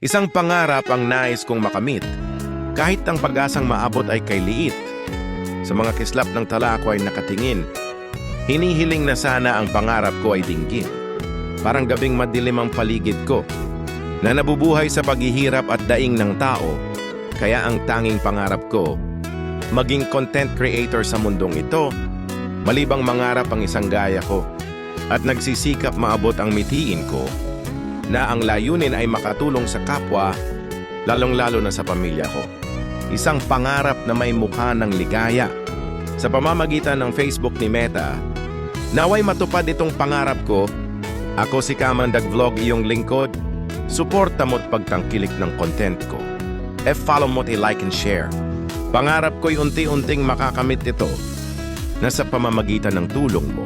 Isang pangarap ang nais kong makamit, kahit ang pag-asang maabot ay kay liit. Sa mga kislap ng tala ako ay nakatingin. Hinihiling na sana ang pangarap ko ay dinggin. Parang gabing madilim ang paligid ko, na nabubuhay sa paghihirap at daing ng tao. Kaya ang tanging pangarap ko, maging content creator sa mundong ito, malibang mangarap ang isang gaya ko, at nagsisikap maabot ang mitiin ko, na ang layunin ay makatulong sa kapwa, lalong-lalo na sa pamilya ko. Isang pangarap na may mukha ng ligaya. Sa pamamagitan ng Facebook ni Meta, naway matupad itong pangarap ko. Ako si Kamandag Vlog, iyong lingkod. Suporta mo't pagtangkilik ng content ko. Follow mo't i-like and share. Pangarap ko'y unti-unting makakamit ito na sa pamamagitan ng tulong mo.